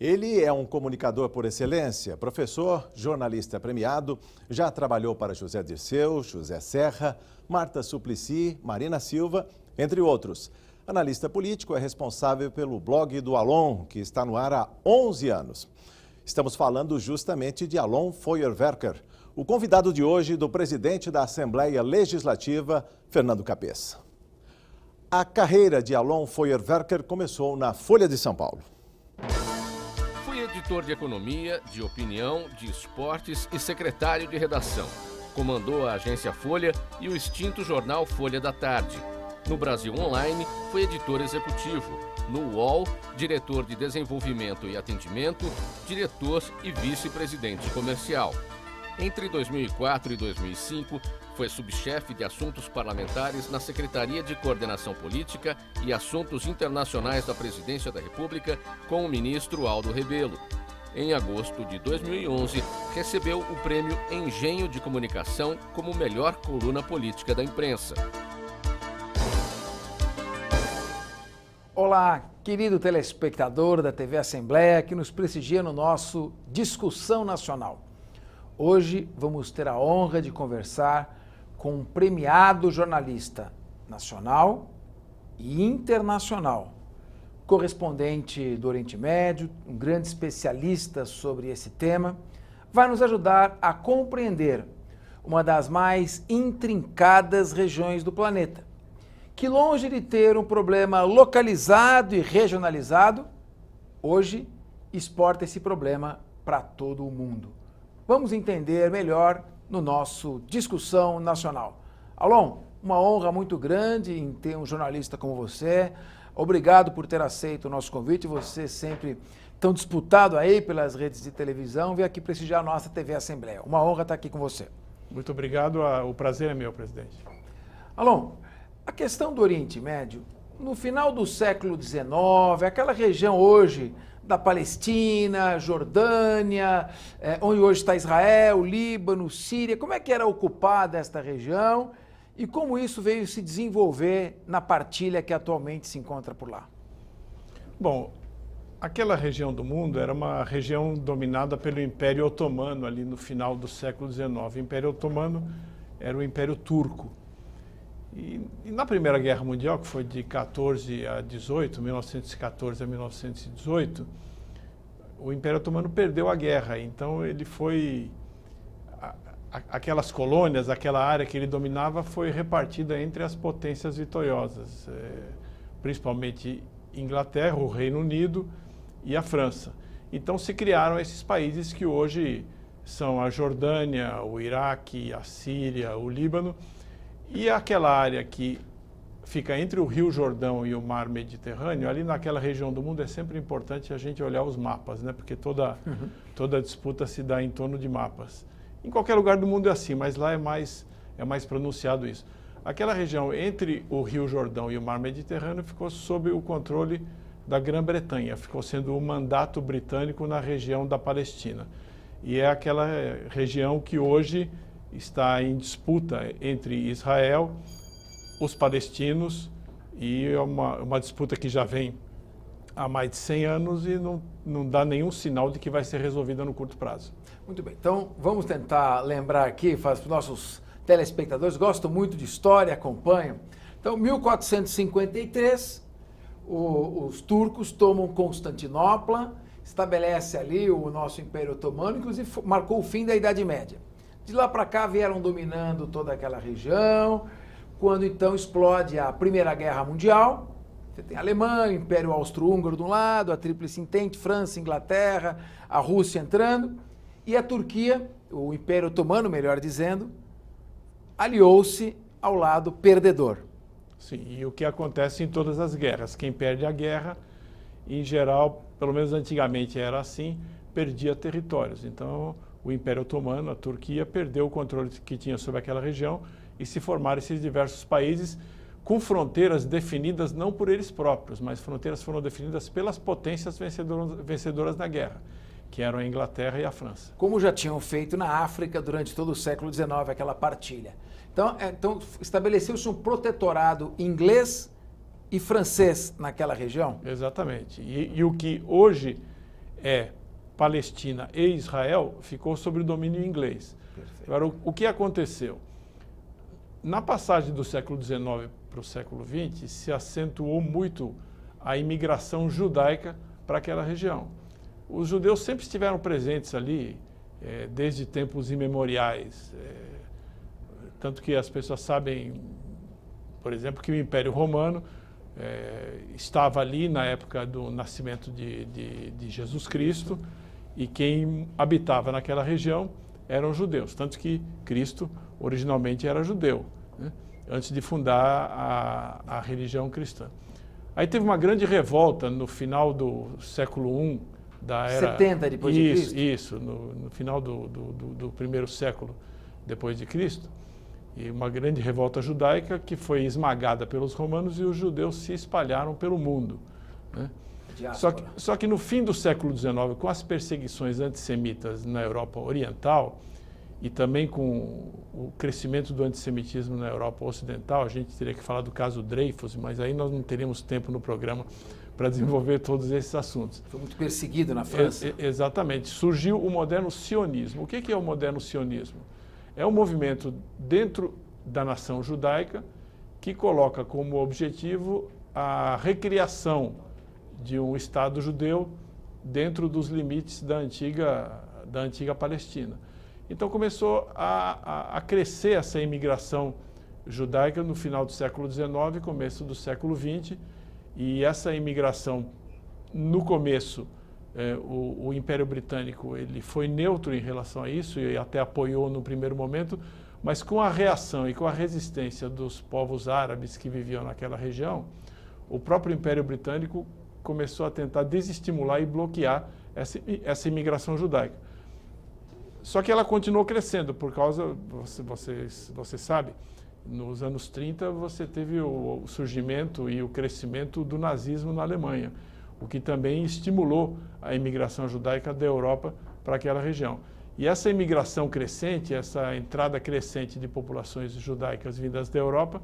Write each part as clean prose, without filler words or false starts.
Ele é um comunicador por excelência, professor, jornalista premiado, já trabalhou para José Dirceu, José Serra, Marta Suplicy, Marina Silva, entre outros. Analista político, é responsável pelo blog do Alon, que está no ar há 11 anos. Estamos falando justamente de Alon Feuerwerker, o convidado de hoje do presidente da Assembleia Legislativa, Fernando Cabeça. A carreira de Alon Feuerwerker começou na Folha de São Paulo. Fui editor de economia, de opinião, de esportes e secretário de redação. Comandou a agência Folha e o extinto jornal Folha da Tarde. No Brasil Online, foi editor executivo. No UOL, diretor de desenvolvimento e atendimento, diretor e vice-presidente comercial. Entre 2004 e 2005, foi subchefe de assuntos parlamentares na Secretaria de Coordenação Política e Assuntos Internacionais da Presidência da República com o ministro Aldo Rebelo. Em agosto de 2011, recebeu o prêmio Engenho de Comunicação como melhor coluna política da imprensa. Olá, querido telespectador da TV Assembleia que nos prestigia no nosso Discussão Nacional. Hoje vamos ter a honra de conversar com um premiado jornalista nacional e internacional, correspondente do Oriente Médio, um grande especialista sobre esse tema, vai nos ajudar a compreender uma das mais intrincadas regiões do planeta, que longe de ter um problema localizado e regionalizado, hoje exporta esse problema para todo o mundo. Vamos entender melhor no nosso Discussão Nacional. Alon, uma honra muito grande em ter um jornalista como você. Obrigado por ter aceito o nosso convite. Você sempre tão disputado aí pelas redes de televisão. Veio aqui prestigiar a nossa TV Assembleia. Uma honra estar aqui com você. Muito obrigado. O prazer é meu, presidente. Alon, a questão do Oriente Médio, no final do século XIX, aquela região hoje da Palestina, Jordânia, onde hoje está Israel, Líbano, Síria, como é que era ocupada esta região e como isso veio se desenvolver na partilha que atualmente se encontra por lá? Bom, aquela região do mundo era uma região dominada pelo Império Otomano ali no final do século XIX. O Império Otomano era o Império Turco. E na Primeira Guerra Mundial, que foi de 14 a 18, 1914 a 1918, o Império Otomano perdeu a guerra. Então ele foi... Aquelas colônias, aquela área que ele dominava foi repartida entre as potências vitoriosas, principalmente Inglaterra, o Reino Unido e a França. Então se criaram esses países que hoje são a Jordânia, o Iraque, a Síria, o Líbano. E aquela área que fica entre o Rio Jordão e o Mar Mediterrâneo, ali naquela região do mundo é sempre importante a gente olhar os mapas, né? Porque toda disputa se dá em torno de mapas. Em qualquer lugar do mundo é assim, mas lá é mais pronunciado isso. Aquela região entre o Rio Jordão e o Mar Mediterrâneo ficou sob o controle da Grã-Bretanha, ficou sendo o mandato britânico na região da Palestina. E é aquela região que hoje está em disputa entre Israel, os palestinos, e é uma disputa que já vem há mais de 100 anos e não dá nenhum sinal de que vai ser resolvida no curto prazo. Muito bem, então vamos tentar lembrar aqui, para os nossos telespectadores, gostam muito de história, acompanham. Então, 1453, os turcos tomam Constantinopla, estabelece ali o nosso Império Otomano, inclusive marcou o fim da Idade Média. De lá para cá vieram dominando toda aquela região, quando então explode a Primeira Guerra Mundial. Você tem a Alemanha, o Império Austro-Húngaro de um lado, a Tríplice Entente, França, Inglaterra, a Rússia entrando, e a Turquia, o Império Otomano, melhor dizendo, aliou-se ao lado perdedor. Sim, e o que acontece em todas as guerras, quem perde a guerra, em geral, pelo menos antigamente era assim, perdia territórios. Então, o Império Otomano, a Turquia, perdeu o controle que tinha sobre aquela região e se formaram esses diversos países com fronteiras definidas não por eles próprios, mas fronteiras foram definidas pelas potências vencedoras na guerra, que eram a Inglaterra e a França. Como já tinham feito na África durante todo o século XIX, aquela partilha. Então estabeleceu-se um protetorado inglês e francês naquela região? Exatamente. E o que hoje é Palestina e Israel, ficou sob o domínio inglês. Perfeito. Agora, o que aconteceu? Na passagem do século XIX para o século XX, se acentuou muito a imigração judaica para aquela região. Os judeus sempre estiveram presentes ali, desde tempos imemoriais. Tanto que as pessoas sabem, por exemplo, que o Império Romano estava ali na época do nascimento de Jesus Cristo, e quem habitava naquela região eram judeus. Tanto que Cristo originalmente era judeu, né, antes de fundar a religião cristã. Aí teve uma grande revolta no final do século I, da era... 70 depois de Cristo? Isso, no final do primeiro século depois de Cristo. E uma grande revolta judaica que foi esmagada pelos romanos, e os judeus se espalharam pelo mundo, né? Só que no fim do século XIX, com as perseguições antissemitas na Europa Oriental, e também com o crescimento do antissemitismo na Europa Ocidental, a gente teria que falar do caso Dreyfus, mas aí nós não teríamos tempo no programa para desenvolver todos esses assuntos. Foi muito perseguido na França. Exatamente. Surgiu o moderno sionismo. O que é o moderno sionismo? É um movimento dentro da nação judaica que coloca como objetivo a recriação de um Estado judeu dentro dos limites da antiga Palestina. Então começou a crescer essa imigração judaica no final do século XIX e começo do século XX, e essa imigração, no começo, o Império Britânico ele foi neutro em relação a isso e até apoiou no primeiro momento, mas com a reação e com a resistência dos povos árabes que viviam naquela região, o próprio Império Britânico começou a tentar desestimular e bloquear essa imigração judaica. Só que ela continuou crescendo por causa, você sabe, nos anos 30 você teve o surgimento e o crescimento do nazismo na Alemanha, o que também estimulou a imigração judaica da Europa para aquela região. E essa imigração crescente, essa entrada crescente de populações judaicas vindas da Europa,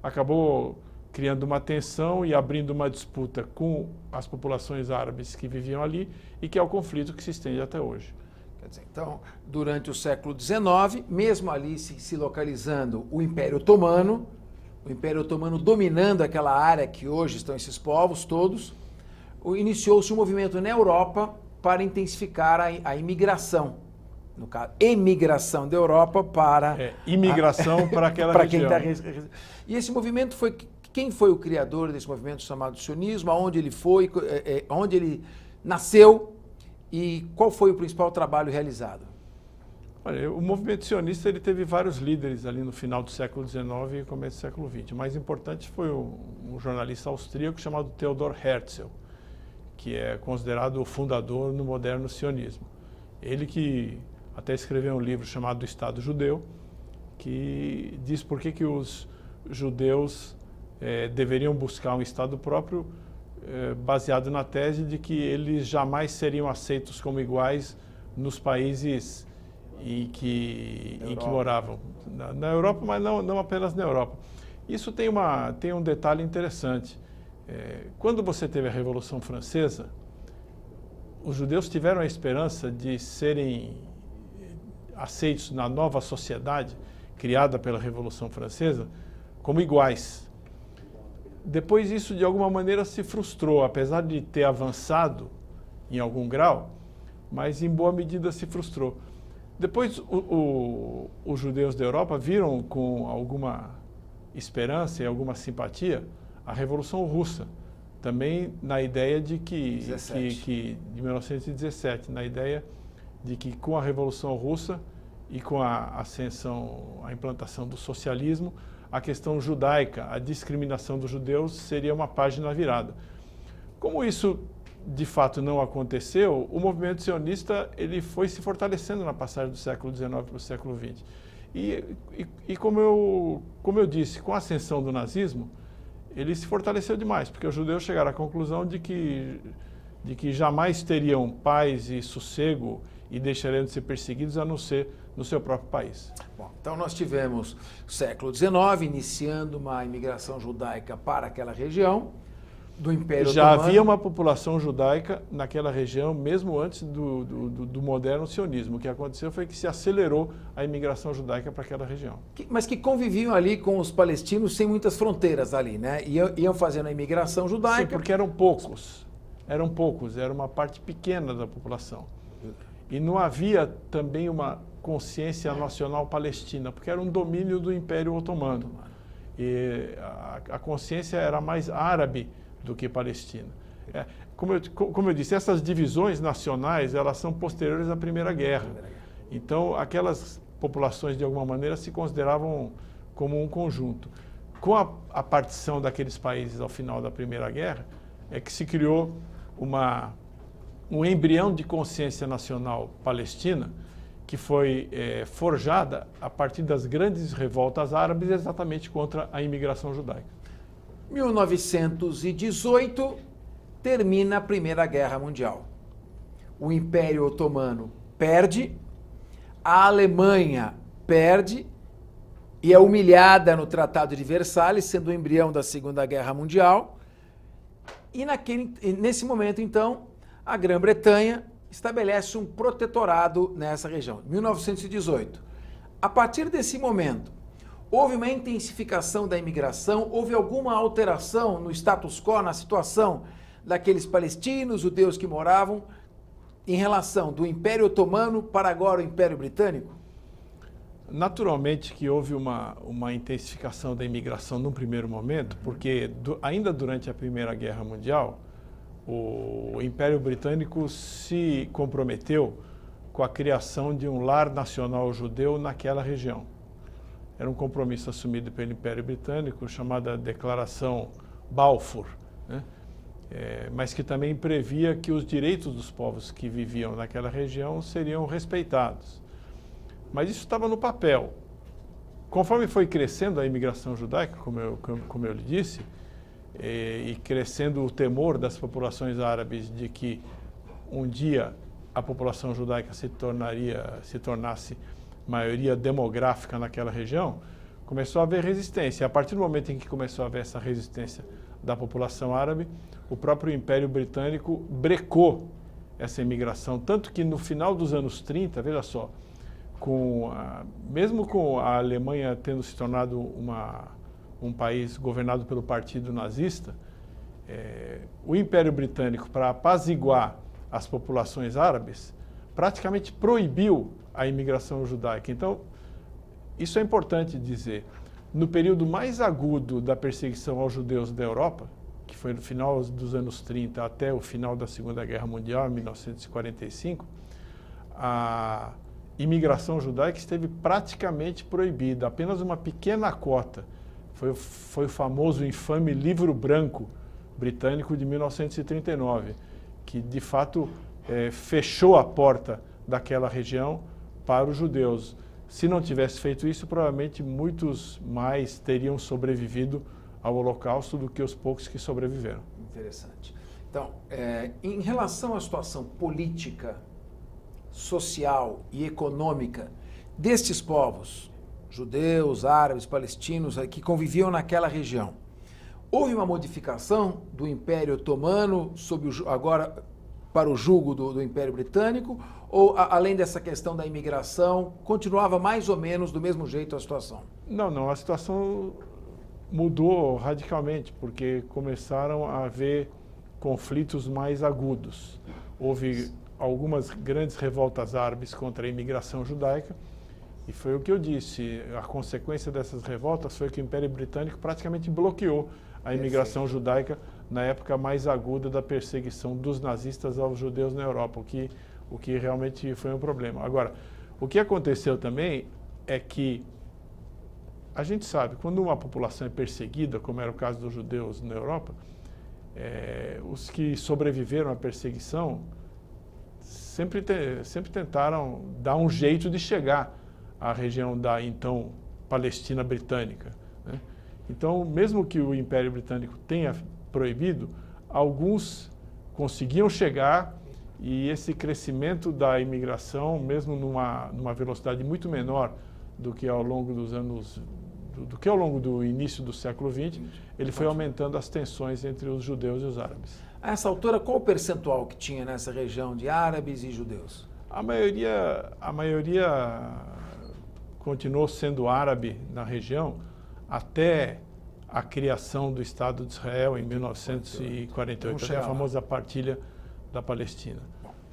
acabou criando uma tensão e abrindo uma disputa com as populações árabes que viviam ali, e que é o conflito que se estende até hoje. Quer dizer, então, durante o século XIX, mesmo ali se localizando o Império Otomano dominando aquela área que hoje estão esses povos todos, iniciou-se um movimento na Europa para intensificar a imigração. No caso, emigração da Europa para... imigração para aquela região. E esse movimento foi... Quem foi o criador desse movimento chamado sionismo? Aonde ele foi? Onde ele nasceu? E qual foi o principal trabalho realizado? Olha, o movimento sionista ele teve vários líderes ali no final do século XIX e começo do século XX. O mais importante foi um jornalista austríaco chamado Theodor Herzl, que é considerado o fundador no moderno sionismo. Ele que até escreveu um livro chamado O Estado Judeu, que diz por que os judeus deveriam buscar um Estado próprio, baseado na tese de que eles jamais seriam aceitos como iguais nos países em que moravam. Na Europa, mas não apenas na Europa. Isso tem um detalhe interessante. Quando você teve a Revolução Francesa, os judeus tiveram a esperança de serem aceitos na nova sociedade criada pela Revolução Francesa como iguais. Depois isso, de alguma maneira, se frustrou, apesar de ter avançado em algum grau, mas em boa medida se frustrou. Depois, os judeus da Europa viram com alguma esperança e alguma simpatia a Revolução Russa, também na ideia de de 1917, na ideia de que com a Revolução Russa e com a ascensão, a implantação do socialismo, a questão judaica, a discriminação dos judeus seria uma página virada. Como isso de fato não aconteceu, o movimento sionista ele foi se fortalecendo na passagem do século XIX para o século XX. E como eu disse, com a ascensão do nazismo, ele se fortaleceu demais, porque os judeus chegaram à conclusão de que jamais teriam paz e sossego e deixariam de ser perseguidos a não ser no seu próprio país. Bom, então nós tivemos o século XIX iniciando uma imigração judaica para aquela região. do Império Já Otomano. havia uma população judaica naquela região, mesmo antes do moderno sionismo. O que aconteceu foi que se acelerou a imigração judaica para aquela região. Mas que conviviam ali com os palestinos sem muitas fronteiras ali, né? Iam fazendo a imigração judaica. Sim, porque eram poucos, era uma parte pequena da população. E não havia também uma consciência nacional palestina, porque era um domínio do Império Otomano. E a consciência era mais árabe do que palestina. Como eu disse, essas divisões nacionais, elas são posteriores à Primeira Guerra. Então, aquelas populações, de alguma maneira, se consideravam como um conjunto. Com a partição daqueles países ao final da Primeira Guerra, é que se criou um embrião de consciência nacional palestina, que foi forjada a partir das grandes revoltas árabes exatamente contra a imigração judaica. 1918 termina a Primeira Guerra Mundial. O Império Otomano perde, a Alemanha perde e é humilhada no Tratado de Versalhes, sendo o embrião da Segunda Guerra Mundial. E nesse momento, então, a Grã-Bretanha estabelece um protetorado nessa região, 1918. A partir desse momento, houve uma intensificação da imigração, houve alguma alteração no status quo, na situação daqueles palestinos, judeus que moravam, em relação do Império Otomano para agora o Império Britânico? Naturalmente que houve uma intensificação da imigração num primeiro momento, porque ainda durante a Primeira Guerra Mundial, o Império Britânico se comprometeu com a criação de um lar nacional judeu naquela região. Era um compromisso assumido pelo Império Britânico, chamada Declaração Balfour, né? Mas que também previa que os direitos dos povos que viviam naquela região seriam respeitados. Mas isso estava no papel. Conforme foi crescendo a imigração judaica, como eu lhe disse, e crescendo o temor das populações árabes de que um dia a população judaica se tornasse maioria demográfica naquela região, começou a haver resistência. A partir do momento em que começou a haver essa resistência da população árabe, o próprio Império Britânico brecou essa imigração, tanto que no final dos anos 30, veja só, mesmo com a Alemanha tendo se tornado um país governado pelo Partido Nazista, o Império Britânico, para apaziguar as populações árabes, praticamente proibiu a imigração judaica. Então, isso é importante dizer. No período mais agudo da perseguição aos judeus da Europa, que foi no final dos anos 30 até o final da Segunda Guerra Mundial, em 1945, a imigração judaica esteve praticamente proibida. Apenas uma pequena cota. Foi o famoso infame Livro Branco britânico de 1939, que de fato fechou a porta daquela região para os judeus. Se não tivesse feito isso, provavelmente muitos mais teriam sobrevivido ao Holocausto do que os poucos que sobreviveram. Interessante. Então, em relação à situação política, social e econômica destes povos, judeus, árabes, palestinos, que conviviam naquela região, houve uma modificação do Império Otomano agora para o jugo do Império Britânico, ou além dessa questão da imigração, continuava mais ou menos do mesmo jeito a situação? Não, a situação mudou radicalmente, porque começaram a haver conflitos mais agudos. Houve algumas grandes revoltas árabes contra a imigração judaica, e foi o que eu disse, a consequência dessas revoltas foi que o Império Britânico praticamente bloqueou a imigração judaica na época mais aguda da perseguição dos nazistas aos judeus na Europa, o que realmente foi um problema. Agora, o que aconteceu também é que a gente sabe, quando uma população é perseguida, como era o caso dos judeus na Europa, os que sobreviveram à perseguição sempre tentaram dar um jeito de chegar à região da então Palestina britânica, né? Então, mesmo que o Império Britânico tenha proibido, alguns conseguiam chegar, e esse crescimento da imigração, mesmo numa velocidade muito menor do que ao longo dos anos do que ao longo do início do século XX, ele foi aumentando as tensões entre os judeus e os árabes. A essa altura, qual o percentual que tinha nessa região de árabes e judeus? A maioria continuou sendo árabe na região até a criação do Estado de Israel em 1948, até a famosa partilha da Palestina.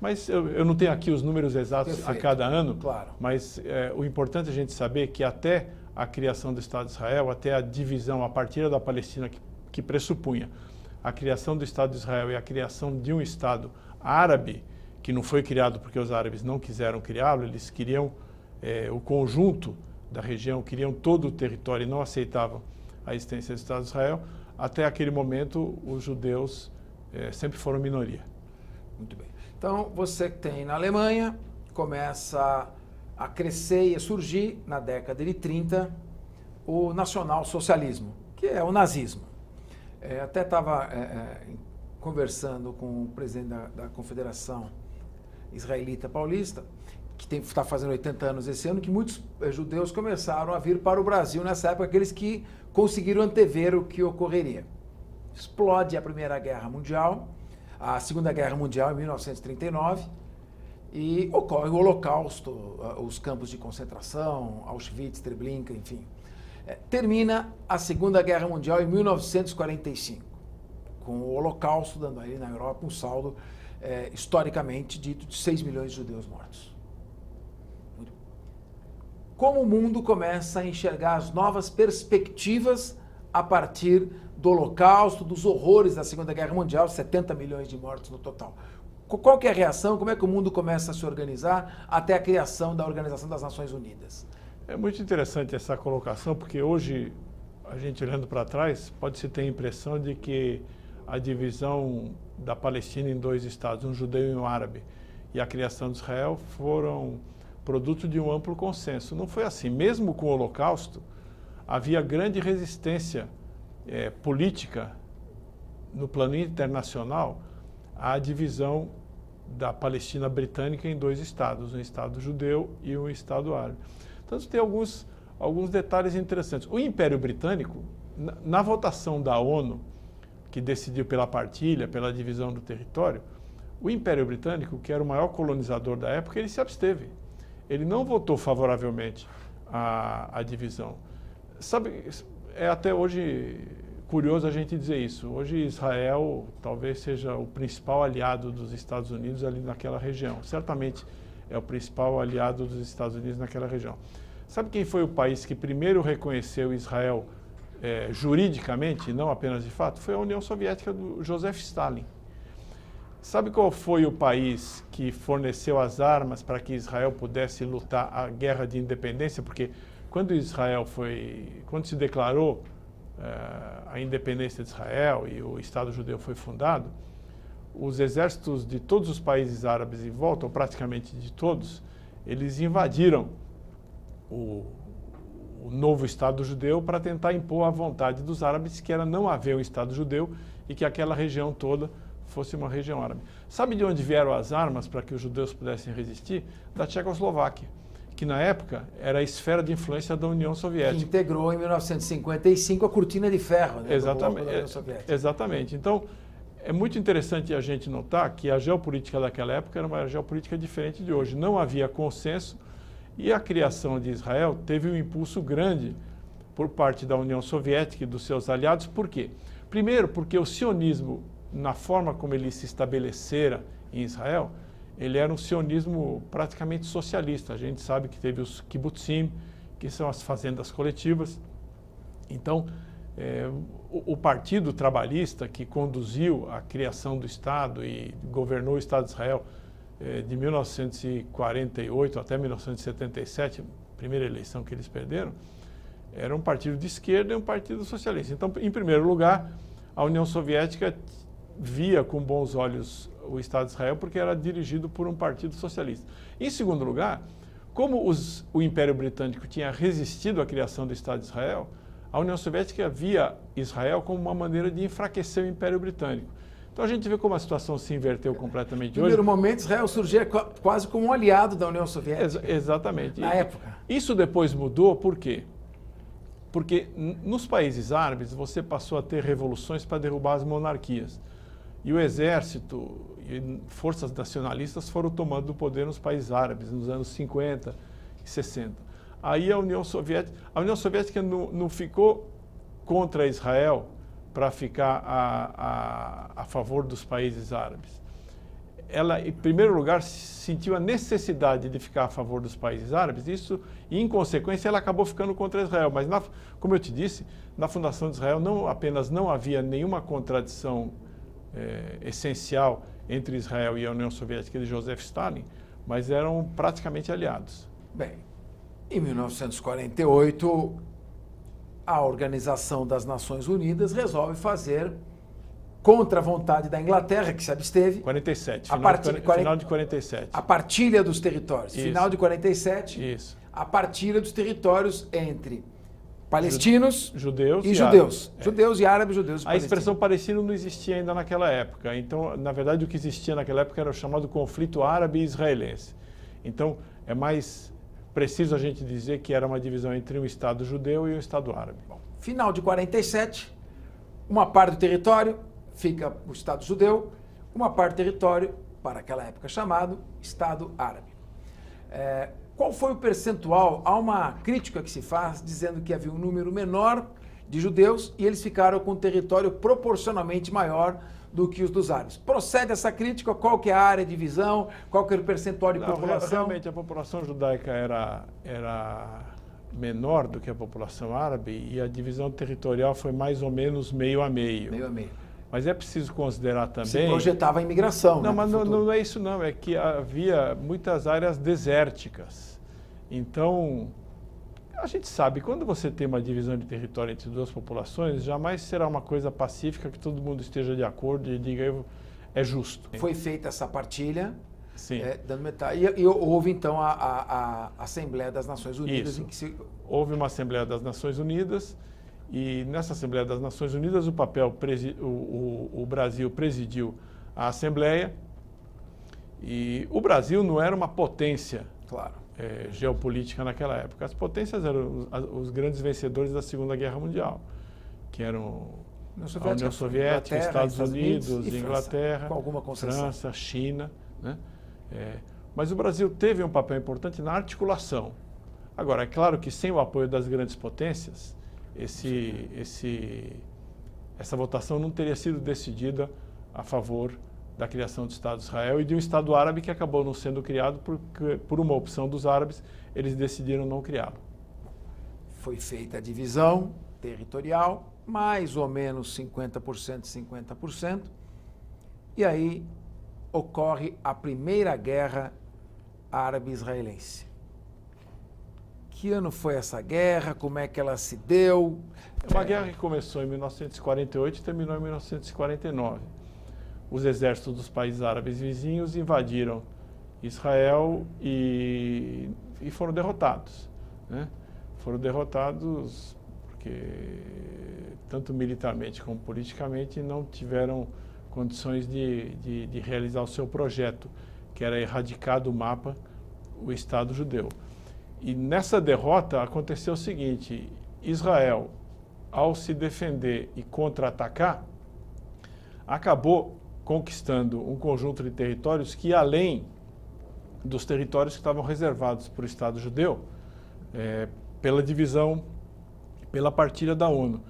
Mas eu não tenho aqui os números exatos a cada ano, claro. Mas o importante é a gente saber que até a criação do Estado de Israel, até a divisão, a partilha da Palestina, que pressupunha a criação do Estado de Israel e a criação de um Estado árabe, que não foi criado porque os árabes não quiseram criá-lo, eles queriam o conjunto da região, queriam todo o território e não aceitavam a existência do Estado de Israel. Até aquele momento, os judeus sempre foram minoria. Muito bem. Então, você que tem na Alemanha, começa a crescer e a surgir, na década de 30, o nacionalsocialismo, que é o nazismo. Até estava conversando com o presidente da Confederação Israelita Paulista, que está fazendo 80 anos esse ano, que muitos judeus começaram a vir para o Brasil nessa época, aqueles que conseguiram antever o que ocorreria. Explode a Primeira Guerra Mundial, a Segunda Guerra Mundial em 1939, e ocorre o Holocausto, os campos de concentração, Auschwitz, Treblinka, enfim. Termina a Segunda Guerra Mundial em 1945, com o Holocausto dando aí na Europa um saldo historicamente dito de 6 milhões de judeus mortos. Como o mundo começa a enxergar as novas perspectivas a partir do Holocausto, dos horrores da Segunda Guerra Mundial, 70 milhões de mortos no total. Qual que é a reação? Como é que o mundo começa a se organizar até a criação da Organização das Nações Unidas? É muito interessante essa colocação, porque hoje, a gente olhando para trás, pode-se ter a impressão de que a divisão da Palestina em 2 estados, um judeu e um árabe, e a criação de Israel foram produto de um amplo consenso. Não foi assim. Mesmo com o Holocausto, havia grande resistência política no plano internacional à divisão da Palestina britânica em 2 estados, um estado judeu e um estado árabe. Então, tem alguns detalhes interessantes. O Império Britânico, na votação da ONU, que decidiu pela partilha, pela divisão do território, o Império Britânico, que era o maior colonizador da época, ele se absteve. Ele não votou favoravelmente à divisão. Sabe, é até hoje curioso a gente dizer isso. Hoje Israel talvez seja o principal aliado dos Estados Unidos ali naquela região. Certamente é o principal aliado dos Estados Unidos naquela região. Sabe quem foi o país que primeiro reconheceu Israel juridicamente, não apenas de fato? Foi a União Soviética do Joseph Stalin. Sabe qual foi o país que forneceu as armas para que Israel pudesse lutar a guerra de independência? Porque quando se declarou a independência de Israel e o Estado judeu foi fundado, os exércitos de todos os países árabes em volta, ou praticamente de todos, eles invadiram o novo Estado judeu para tentar impor a vontade dos árabes, que era não haver um Estado judeu e que aquela região toda fosse uma região árabe. Sabe de onde vieram as armas para que os judeus pudessem resistir? Da Tchecoslováquia, que na época era a esfera de influência da União Soviética. Que integrou em 1955 a cortina de ferro, né, exatamente, da União Soviética. Exatamente. Então, é muito interessante a gente notar que a geopolítica daquela época era uma geopolítica diferente de hoje. Não havia consenso e a criação de Israel teve um impulso grande por parte da União Soviética e dos seus aliados. Por quê? Primeiro, porque o sionismo, na forma como ele se estabelecera em Israel, ele era um sionismo praticamente socialista. A gente sabe que teve os kibbutzim, que são as fazendas coletivas. Então, o Partido Trabalhista, que conduziu a criação do Estado e governou o Estado de Israel de 1948 até 1977, primeira eleição que eles perderam, era um partido de esquerda e um partido socialista. Então, em primeiro lugar, a União Soviética via com bons olhos o Estado de Israel porque era dirigido por um partido socialista. Em segundo lugar, como o Império Britânico tinha resistido à criação do Estado de Israel, a União Soviética via Israel como uma maneira de enfraquecer o Império Britânico. Então a gente vê como a situação se inverteu completamente. No primeiro momento, Israel surgia quase como um aliado da União Soviética. Exatamente. Na época. Isso depois mudou por quê? Porque nos países árabes você passou a ter revoluções para derrubar as monarquias. E o exército e forças nacionalistas foram tomando o poder nos países árabes nos anos 50 e 60. Aí a União Soviética não ficou contra Israel para ficar a favor dos países árabes. Ela, em primeiro lugar, sentiu a necessidade de ficar a favor dos países árabes, e, em consequência, ela acabou ficando contra Israel. Mas, como eu te disse, na fundação de Israel não apenas não havia nenhuma contradição essencial entre Israel e a União Soviética de Joseph Stalin, mas eram praticamente aliados. Bem, em 1948, a Organização das Nações Unidas resolve fazer, contra a vontade da Inglaterra, que se absteve... 47, final de 47. A partilha dos territórios. Isso. Final de 47, Isso. a partilha dos territórios entre palestinos judeus e judeus. Árabes. Judeus e árabes, judeus e A palestinos. expressão palestino não existia ainda naquela época. Então, na verdade, o que existia naquela época era o chamado conflito árabe-israelense. Então, é mais preciso a gente dizer que era uma divisão entre um Estado judeu e um Estado árabe. Final de 47, uma parte do território fica o Estado judeu, uma parte do território, para aquela época chamado Estado árabe. Qual foi o percentual? Há uma crítica que se faz dizendo que havia um número menor de judeus e eles ficaram com um território proporcionalmente maior do que os dos árabes. Procede essa crítica? Qual que é a área de divisão? Qual que era o percentual de população? Realmente, a população judaica era menor do que a população árabe e a divisão territorial foi mais ou menos meio a meio. Meio a meio. Mas é preciso considerar também... Se projetava a imigração. Não, mas não é isso não, é que havia muitas áreas desérticas. Então, a gente sabe, quando você tem uma divisão de território entre duas populações, jamais será uma coisa pacífica que todo mundo esteja de acordo e diga é justo. Foi feita essa partilha, Sim. Dando metade, e houve então a Assembleia das Nações Unidas. Isso. Em que se... Houve uma Assembleia das Nações Unidas e nessa Assembleia das Nações Unidas o Brasil presidiu a Assembleia e o Brasil não era uma potência geopolítica naquela época. As potências eram os grandes vencedores da Segunda Guerra Mundial, que eram a União Soviética, Estados Unidos, Inglaterra, com alguma concessão. França, China, né? Mas o Brasil teve um papel importante na articulação. Agora, é claro que sem o apoio das grandes potências, essa votação não teria sido decidida a favor da criação do Estado de Israel e de um Estado árabe que acabou não sendo criado porque, por uma opção dos árabes, eles decidiram não criá-lo. Foi feita a divisão territorial, mais ou menos 50%, 50%, e aí ocorre a Primeira Guerra Árabe-Israelense. Que ano foi essa guerra? Como é que ela se deu? É uma guerra que começou em 1948 e terminou em 1949. Os exércitos dos países árabes vizinhos invadiram Israel e foram derrotados, né? Foram derrotados porque, tanto militarmente como politicamente, não tiveram condições de realizar o seu projeto, que era erradicar do mapa o Estado judeu. E nessa derrota aconteceu o seguinte: Israel, ao se defender e contra-atacar, acabou conquistando um conjunto de territórios que, além dos territórios que estavam reservados para o Estado judeu, pela divisão, pela partilha da ONU.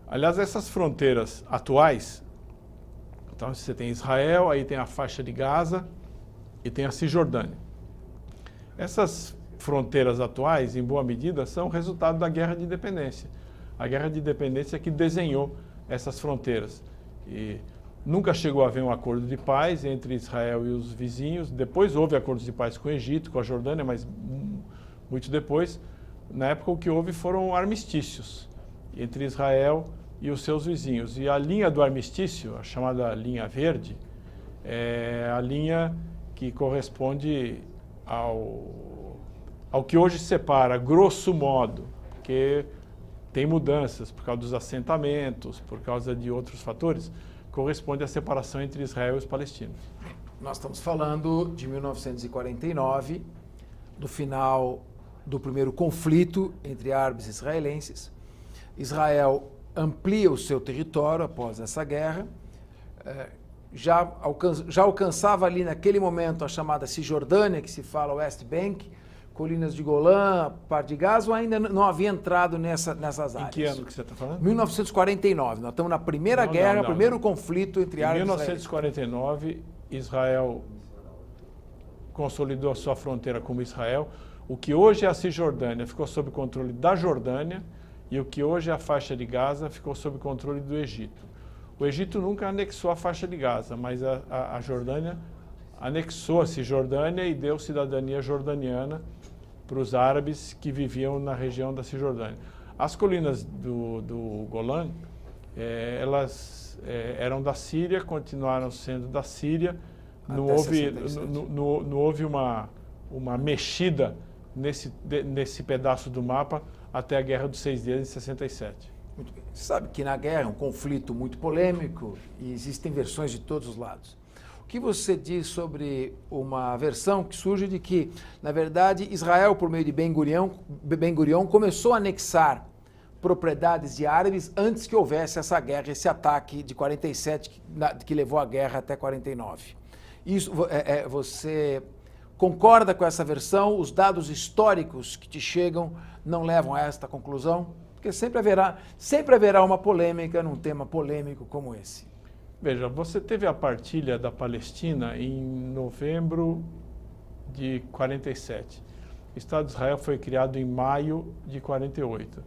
Aliás, essas fronteiras atuais, então você tem Israel, aí tem a faixa de Gaza e tem a Cisjordânia. Essas fronteiras atuais, em boa medida, são resultado da Guerra de Independência. A Guerra de Independência que desenhou essas fronteiras. E nunca chegou a haver um acordo de paz entre Israel e os vizinhos. Depois houve acordos de paz com o Egito, com a Jordânia, mas muito depois. Na época, o que houve foram armistícios entre Israel e os seus vizinhos. E a linha do armistício, a chamada linha verde, é a linha que corresponde ao que hoje separa, grosso modo, porque tem mudanças por causa dos assentamentos, por causa de outros fatores, corresponde à separação entre Israel e os palestinos. Nós estamos falando de 1949, do final do primeiro conflito entre árabes e israelenses, Israel amplia o seu território após essa guerra, já alcançava ali naquele momento a chamada Cisjordânia, que se fala West Bank, colinas de Golã, parte de Gaza, ou ainda não havia entrado nessas áreas? Em que ano que você está falando? 1949. Nós estamos na primeira guerra, primeiro conflito entre árabes e israelenses. Em 1949, Israel consolidou a sua fronteira como Israel. O que hoje é a Cisjordânia ficou sob controle da Jordânia e o que hoje é a faixa de Gaza ficou sob controle do Egito. O Egito nunca anexou a faixa de Gaza, mas a Jordânia anexou a Cisjordânia e deu cidadania jordaniana para os árabes que viviam na região da Cisjordânia. As colinas do Golã, elas eram da Síria, continuaram sendo da Síria. Não houve uma mexida nesse pedaço do mapa até a Guerra dos 6 Dias, em 67. Muito bem. Você sabe que na guerra é um conflito muito polêmico e existem versões de todos os lados. O que você diz sobre uma versão que surge de que, na verdade, Israel, por meio de Ben Gurion, começou a anexar propriedades de árabes antes que houvesse essa guerra, esse ataque de 47 que levou a guerra até 49? Isso, você concorda com essa versão? Os dados históricos que te chegam não levam a esta conclusão? Porque sempre haverá uma polêmica num tema polêmico como esse. Veja, você teve a partilha da Palestina em novembro de 47. O Estado de Israel foi criado em maio de 48.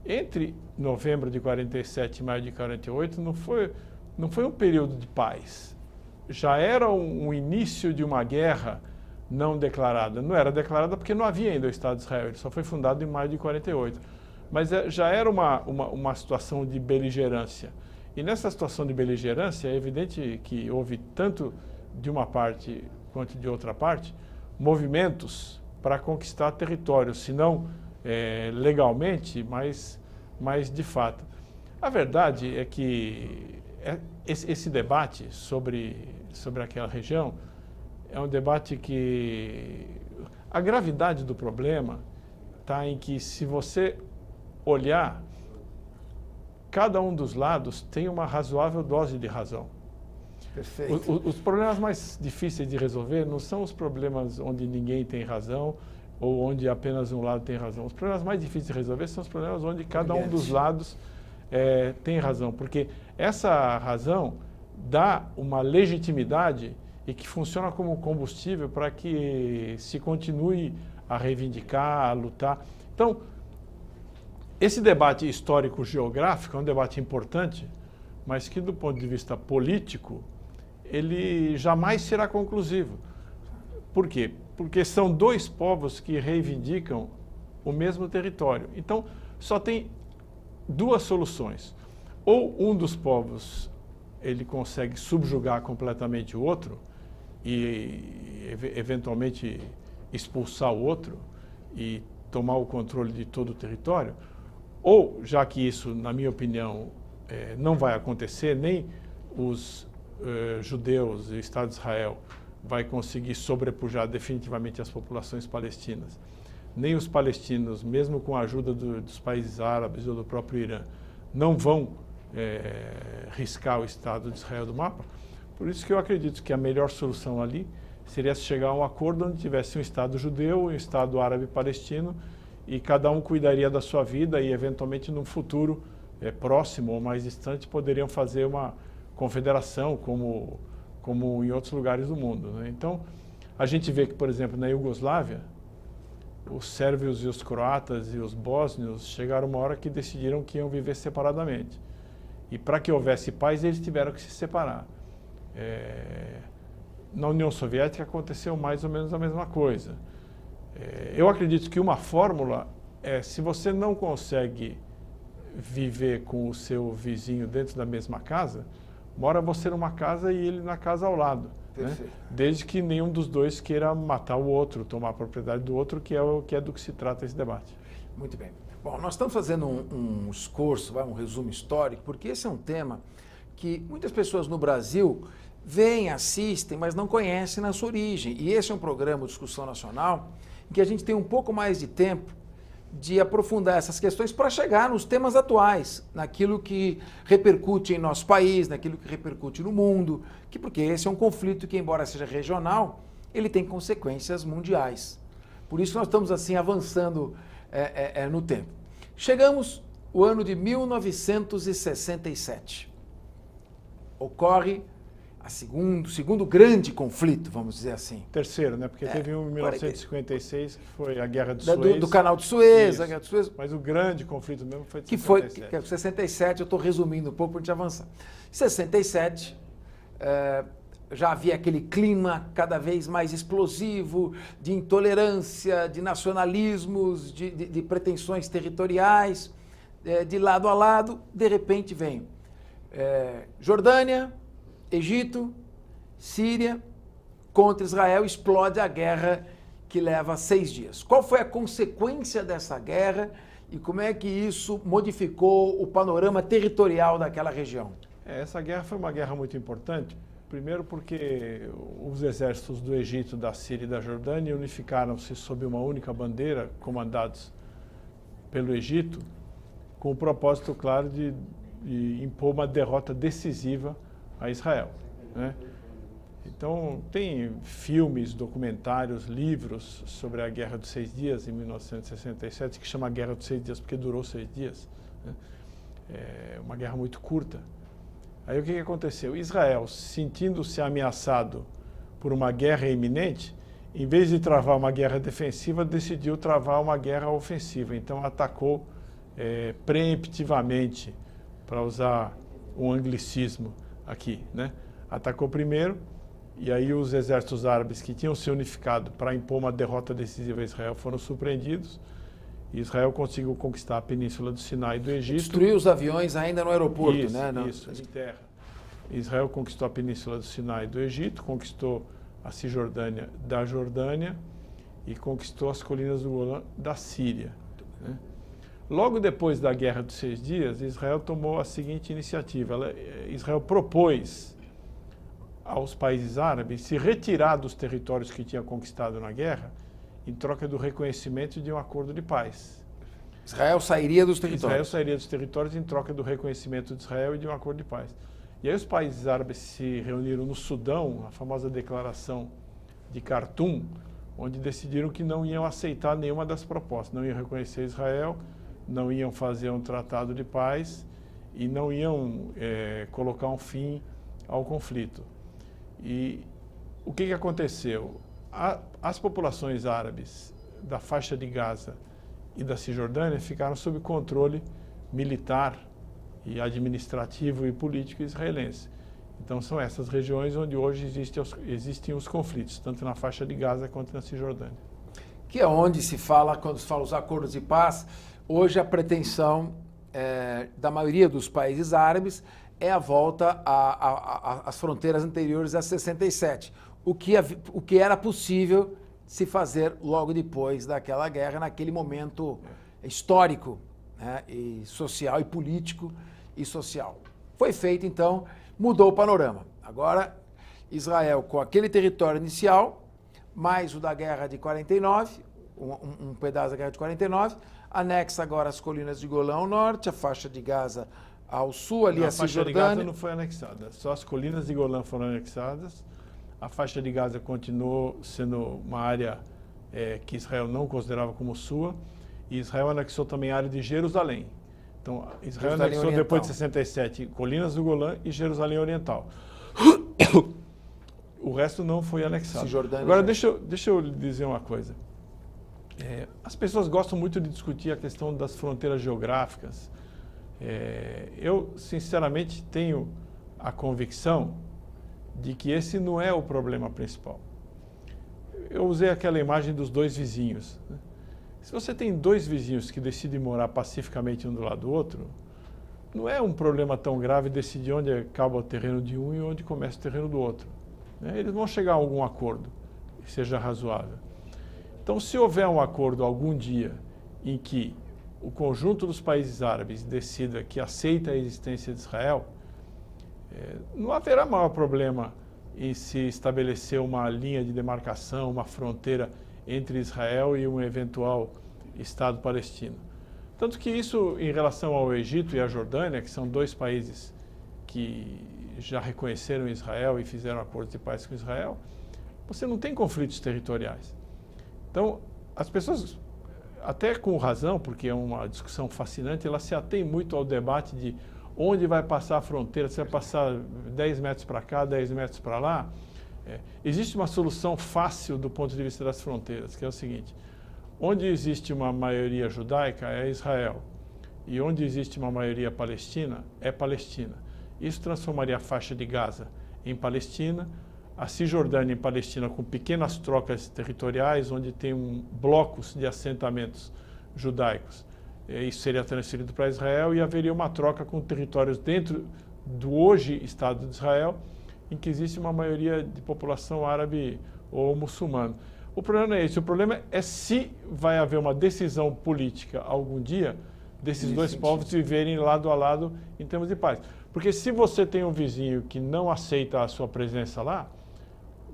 Entre novembro de 47 e maio de 48 não foi um período de paz. Já era um início de uma guerra não declarada. Não era declarada porque não havia ainda o Estado de Israel, ele só foi fundado em maio de 48. Mas já era uma situação de beligerância. E nessa situação de beligerância, é evidente que houve, tanto de uma parte quanto de outra parte, movimentos para conquistar território, se não legalmente, mas de fato. A verdade é que esse debate sobre aquela região é um debate que a gravidade do problema está em que, se você olhar, cada um dos lados tem uma razoável dose de razão. Perfeito. Os problemas mais difíceis de resolver não são os problemas onde ninguém tem razão ou onde apenas um lado tem razão. Os problemas mais difíceis de resolver são os problemas onde cada um dos lados tem razão, porque essa razão dá uma legitimidade e que funciona como combustível para que se continue a reivindicar, a lutar. Então, esse debate histórico-geográfico é um debate importante, mas que, do ponto de vista político, ele jamais será conclusivo. Por quê? Porque são dois povos que reivindicam o mesmo território. Então, só tem duas soluções. Ou um dos povos ele consegue subjugar completamente o outro e, eventualmente, expulsar o outro e tomar o controle de todo o território, ou, já que isso, na minha opinião, não vai acontecer, nem os judeus e o Estado de Israel vai conseguir sobrepujar definitivamente as populações palestinas, nem os palestinos, mesmo com a ajuda dos países árabes ou do próprio Irã, não vão riscar o Estado de Israel do mapa. Por isso que eu acredito que a melhor solução ali seria chegar a um acordo onde tivesse um Estado judeu e um Estado árabe palestino, e cada um cuidaria da sua vida e, eventualmente, num futuro próximo ou mais distante, poderiam fazer uma confederação, como em outros lugares do mundo, né? Então, a gente vê que, por exemplo, na Iugoslávia, os sérvios e os croatas e os bósnios chegaram uma hora que decidiram que iam viver separadamente. E para que houvesse paz, eles tiveram que se separar. Na União Soviética aconteceu mais ou menos a mesma coisa. Eu acredito que uma fórmula se você não consegue viver com o seu vizinho dentro da mesma casa, mora você numa casa e ele na casa ao lado. Né? Desde que nenhum dos dois queira matar o outro, tomar a propriedade do outro, que é do que se trata esse debate. Muito bem. Bom, nós estamos fazendo um esforço, um resumo histórico, porque esse é um tema que muitas pessoas no Brasil veem, assistem, mas não conhecem na sua origem. E esse é um programa de discussão nacional em que a gente tem um pouco mais de tempo de aprofundar essas questões para chegar nos temas atuais, naquilo que repercute em nosso país, naquilo que repercute no mundo, porque esse é um conflito que, embora seja regional, ele tem consequências mundiais. Por isso nós estamos assim avançando no tempo. Chegamos ao ano de 1967. Ocorre o segundo grande conflito, vamos dizer assim. Terceiro, né? Porque teve um em 1956, que foi a Guerra de Suez. Do Canal de Suez, Isso. a Guerra de Suez. Mas o grande conflito mesmo foi de 67. Que é 67, eu estou resumindo um pouco para a gente avançar. Em 67, já havia aquele clima cada vez mais explosivo de intolerância, de nacionalismos, de pretensões territoriais, de lado a lado. De repente vem Jordânia, Egito, Síria, contra Israel, explode a guerra que leva 6 dias. Qual foi a consequência dessa guerra e como é que isso modificou o panorama territorial daquela região? Essa guerra foi uma guerra muito importante, primeiro porque os exércitos do Egito, da Síria e da Jordânia unificaram-se sob uma única bandeira, comandados pelo Egito, com o propósito, claro, de impor uma derrota decisiva a Israel, né? Então, tem filmes, documentários, livros sobre a Guerra dos 6 Dias, em 1967, que chama Guerra dos 6 Dias porque durou 6 dias, né? É uma guerra muito curta. Aí o que aconteceu? Israel, sentindo-se ameaçado por uma guerra iminente, em vez de travar uma guerra defensiva, decidiu travar uma guerra ofensiva. Então, atacou preemptivamente, para usar um anglicismo aqui, né? Atacou primeiro, e aí os exércitos árabes que tinham se unificado para impor uma derrota decisiva a Israel foram surpreendidos. E Israel conseguiu conquistar a península do Sinai e do Egito. Destruiu os aviões ainda no aeroporto, isso, né? Isso, em terra. Israel conquistou a península do Sinai e do Egito, conquistou a Cisjordânia da Jordânia e conquistou as colinas do Golã da Síria, né? Logo depois da Guerra dos 6 Dias, Israel tomou a seguinte iniciativa. Israel propôs aos países árabes se retirar dos territórios que tinha conquistado na guerra em troca do reconhecimento de um acordo de paz. Israel sairia dos territórios. Israel sairia dos territórios em troca do reconhecimento de Israel e de um acordo de paz. E aí os países árabes se reuniram no Sudão, a famosa declaração de Khartoum, onde decidiram que não iam aceitar nenhuma das propostas, não iam reconhecer Israel, não iam fazer um tratado de paz e não iam colocar um fim ao conflito. E o que aconteceu? As populações árabes da faixa de Gaza e da Cisjordânia ficaram sob controle militar e administrativo e político israelense. Então são essas regiões onde hoje existem os conflitos, tanto na faixa de Gaza quanto na Cisjordânia. Que é onde se fala, quando se fala os acordos de paz, hoje a pretensão da maioria dos países árabes é a volta às fronteiras anteriores a 67, o que era possível se fazer logo depois daquela guerra, naquele momento histórico, né, e social e político e social. Foi feito, então, mudou o panorama. Agora, Israel, com aquele território inicial, mais o da Guerra de 49, um pedaço da Guerra de 49, anexa agora as colinas de Golã ao norte, a faixa de Gaza ao sul, ali a Cisjordânia. A faixa de Gaza não foi anexada, só as colinas de Golã foram anexadas. A faixa de Gaza continuou sendo uma área que Israel não considerava como sua, e Israel anexou também a área de Jerusalém. Então, Israel anexou Oriental, depois de 67, colinas do Golã e Jerusalém Oriental. O resto não foi anexado. Cisjordânia. Agora, deixa eu lhe dizer uma coisa. As pessoas gostam muito de discutir a questão das fronteiras geográficas. Eu, sinceramente, tenho a convicção de que esse não é o problema principal. Eu usei aquela imagem dos 2 vizinhos, né? Se você tem 2 vizinhos que decidem morar pacificamente um do lado do outro, não é um problema tão grave decidir onde acaba o terreno de um e onde começa o terreno do outro, né? Eles vão chegar a algum acordo que seja razoável. Então, se houver um acordo algum dia em que o conjunto dos países árabes decida que aceita a existência de Israel, não haverá maior problema em se estabelecer uma linha de demarcação, uma fronteira entre Israel e um eventual Estado palestino. Tanto que isso, em relação ao Egito e à Jordânia, que são dois países que já reconheceram Israel e fizeram acordos de paz com Israel, você não tem conflitos territoriais. Então, as pessoas, até com razão, porque é uma discussão fascinante, elas se atêm muito ao debate de onde vai passar a fronteira, se vai passar 10 metros para cá, 10 metros para lá. Existe uma solução fácil do ponto de vista das fronteiras, que é o seguinte: onde existe uma maioria judaica é Israel, e onde existe uma maioria palestina é Palestina. Isso transformaria a faixa de Gaza em Palestina, a Cisjordânia em Palestina, com pequenas trocas territoriais, onde tem blocos de assentamentos judaicos. Isso seria transferido para Israel e haveria uma troca com territórios dentro do hoje Estado de Israel, em que existe uma maioria de população árabe ou muçulmana. O problema não é esse, o problema é se vai haver uma decisão política algum dia desses dois povos viverem lado a lado em termos de paz. Porque se você tem um vizinho que não aceita a sua presença lá,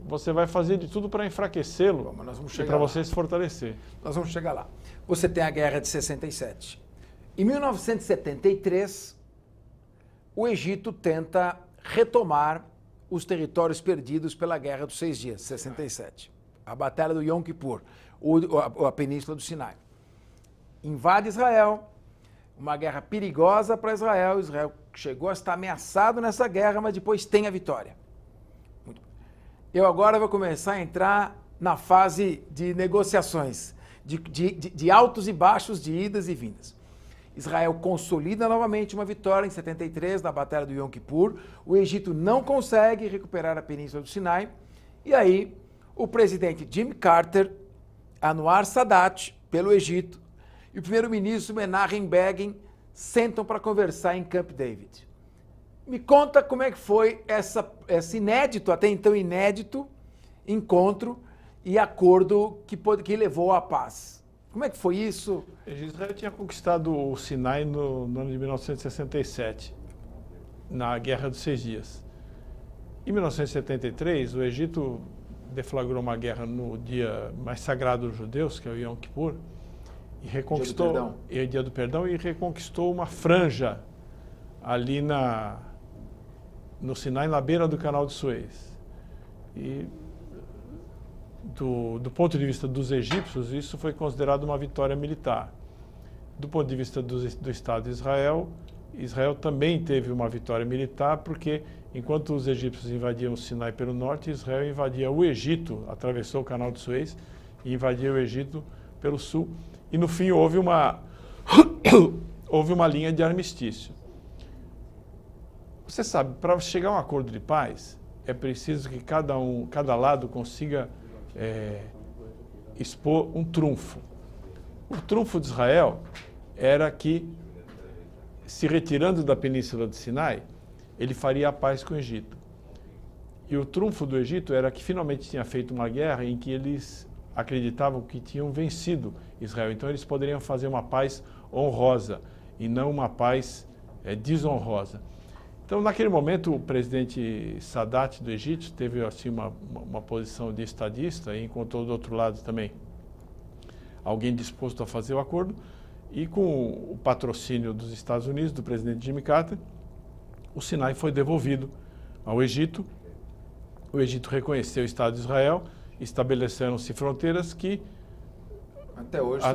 você vai fazer de tudo para enfraquecê-lo e para você se fortalecer. Nós vamos chegar lá. Você tem a Guerra de 67. Em 1973, o Egito tenta retomar os territórios perdidos pela Guerra dos 6 Dias, 67. A Batalha do Yom Kippur, a Península do Sinai. Invade Israel, uma guerra perigosa para Israel. Israel chegou a estar ameaçado nessa guerra, mas depois tem a vitória. Eu agora vou começar a entrar na fase de negociações, de altos e baixos, de idas e vindas. Israel consolida novamente uma vitória em 73 na Batalha do Yom Kippur. O Egito não consegue recuperar a Península do Sinai. E aí, o presidente Jimmy Carter, Anwar Sadat, pelo Egito, e o primeiro-ministro Menachem Begin sentam para conversar em Camp David. Me conta como é que foi esse inédito, até então inédito, encontro e acordo que levou à paz. Como é que foi isso? Israel tinha conquistado o Sinai no ano de 1967, na Guerra dos 6 Dias. Em 1973, o Egito deflagrou uma guerra no dia mais sagrado dos judeus, que é o Yom Kippur, e reconquistou, Dia do Perdão, e reconquistou uma franja ali no Sinai, na beira do Canal de Suez. E do ponto de vista dos egípcios, isso foi considerado uma vitória militar. Do ponto de vista do Estado de Israel, Israel também teve uma vitória militar, porque enquanto os egípcios invadiam o Sinai pelo norte, Israel invadia o Egito, atravessou o Canal de Suez e invadia o Egito pelo sul. E no fim houve uma linha de armistício. Você sabe, para chegar a um acordo de paz, é preciso que cada lado consiga expor um trunfo. O trunfo de Israel era que, se retirando da Península do Sinai, ele faria a paz com o Egito. E o trunfo do Egito era que finalmente tinha feito uma guerra em que eles acreditavam que tinham vencido Israel. Então eles poderiam fazer uma paz honrosa e não uma paz desonrosa. Então, naquele momento, o presidente Sadat do Egito teve assim, uma posição de estadista e encontrou do outro lado também alguém disposto a fazer o acordo. E com o patrocínio dos Estados Unidos, do presidente Jimmy Carter, o Sinai foi devolvido ao Egito. O Egito reconheceu o Estado de Israel, estabeleceram-se fronteiras que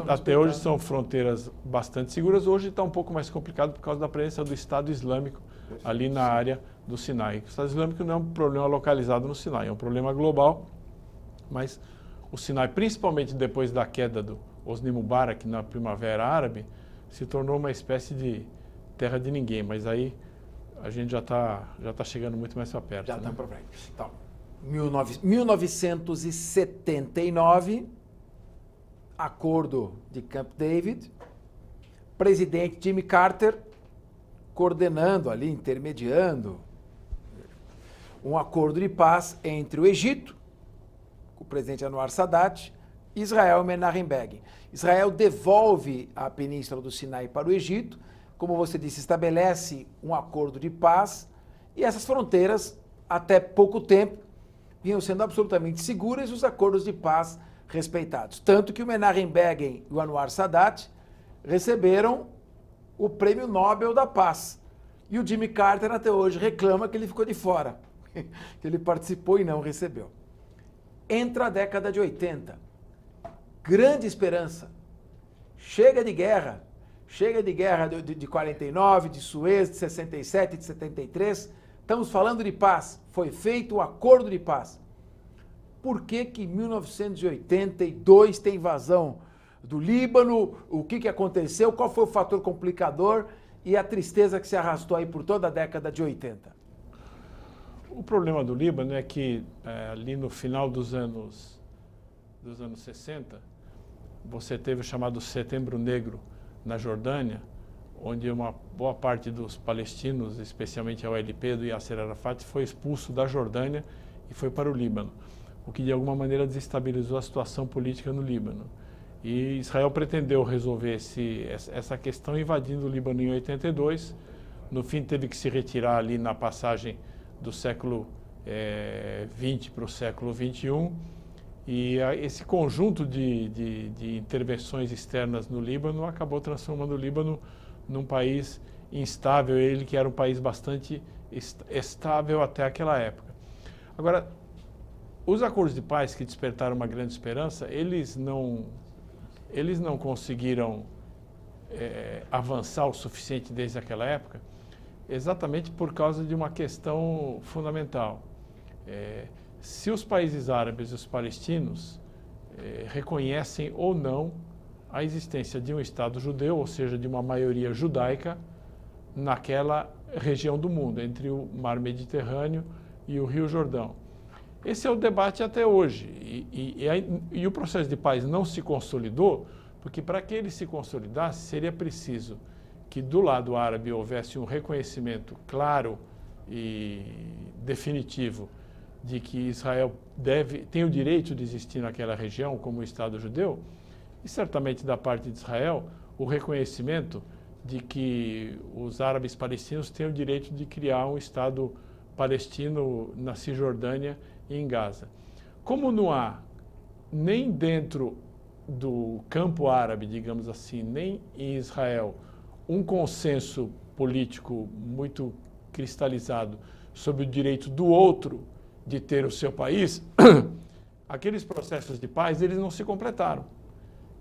até hoje são fronteiras bastante seguras. Hoje está um pouco mais complicado por causa da presença do Estado Islâmico ali na área do Sinai. O Estado Islâmico não é um problema localizado no Sinai, é um problema global, mas o Sinai, principalmente depois da queda do Hosni Mubarak na Primavera Árabe, se tornou uma espécie de terra de ninguém, mas aí a gente já tá chegando muito mais para perto. Já está para frente. Então, 1979, acordo de Camp David, presidente Jimmy Carter coordenando ali, intermediando um acordo de paz entre o Egito, o presidente Anwar Sadat, e Israel, Menachem Begin. Israel devolve a Península do Sinai para o Egito, como você disse, estabelece um acordo de paz, e essas fronteiras, até pouco tempo, vinham sendo absolutamente seguras, e os acordos de paz respeitados. Tanto que o Menachem Begin e o Anwar Sadat receberam o Prêmio Nobel da Paz. E o Jimmy Carter até hoje reclama que ele ficou de fora, que ele participou e não recebeu. Entra a década de 80. Grande esperança. Chega de guerra de 49, de Suez, de 67, de 73. Estamos falando de paz. Foi feito o acordo de paz. Por que que em 1982 tem invasão do Líbano? O que aconteceu? Qual foi o fator complicador e a tristeza que se arrastou aí por toda a década de 80? O problema do Líbano é que ali no final dos anos 60, você teve o chamado Setembro Negro na Jordânia, onde uma boa parte dos palestinos, especialmente a OLP do Yasser Arafat, foi expulso da Jordânia e foi para o Líbano, o que de alguma maneira desestabilizou a situação política no Líbano. E Israel pretendeu resolver essa questão invadindo o Líbano em 82. No fim, teve que se retirar ali na passagem do século XX para o século XXI. E esse conjunto de intervenções externas no Líbano acabou transformando o Líbano num país instável, ele que era um país bastante estável até aquela época. Agora, os acordos de paz que despertaram uma grande esperança, eles não conseguiram avançar o suficiente desde aquela época, exatamente por causa de uma questão fundamental. Se os países árabes e os palestinos reconhecem ou não a existência de um Estado judeu, ou seja, de uma maioria judaica, naquela região do mundo, entre o Mar Mediterrâneo e o Rio Jordão. Esse é o debate até hoje. E o processo de paz não se consolidou, porque para que ele se consolidasse, seria preciso que do lado árabe houvesse um reconhecimento claro e definitivo de que Israel tem o direito de existir naquela região como Estado judeu, e certamente da parte de Israel o reconhecimento de que os árabes palestinos têm o direito de criar um Estado palestino na Cisjordânia e em Gaza. Como não há nem dentro do campo árabe, digamos assim, nem em Israel, um consenso político muito cristalizado sobre o direito do outro de ter o seu país, aqueles processos de paz, eles não se completaram.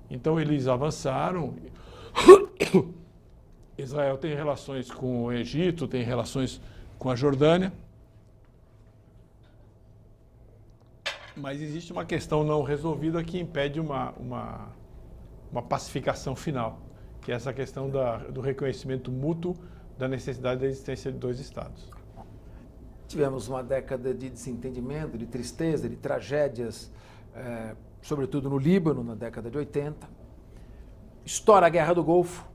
Então, eles avançaram. Israel tem relações com o Egito, tem relações com a Jordânia, mas existe uma questão não resolvida que impede uma pacificação final, que é essa questão do reconhecimento mútuo da necessidade da existência de dois Estados. Tivemos uma década de desentendimento, de tristeza, de tragédias, sobretudo no Líbano, na década de 80. Estoura a Guerra do Golfo,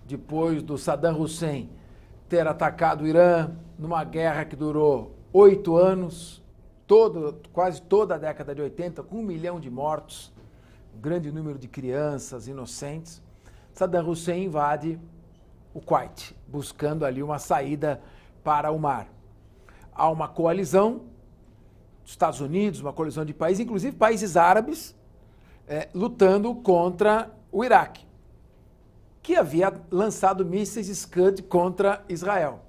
depois do Saddam Hussein ter atacado o Irã, numa guerra que durou 8 anos, quase toda a década de 80, com 1 milhão de mortos, um grande número de crianças inocentes. Saddam Hussein invade o Kuwait, buscando ali uma saída para o mar. Há uma coalizão dos Estados Unidos, uma coalizão de países, inclusive países árabes, lutando contra o Iraque, que havia lançado mísseis Scud contra Israel.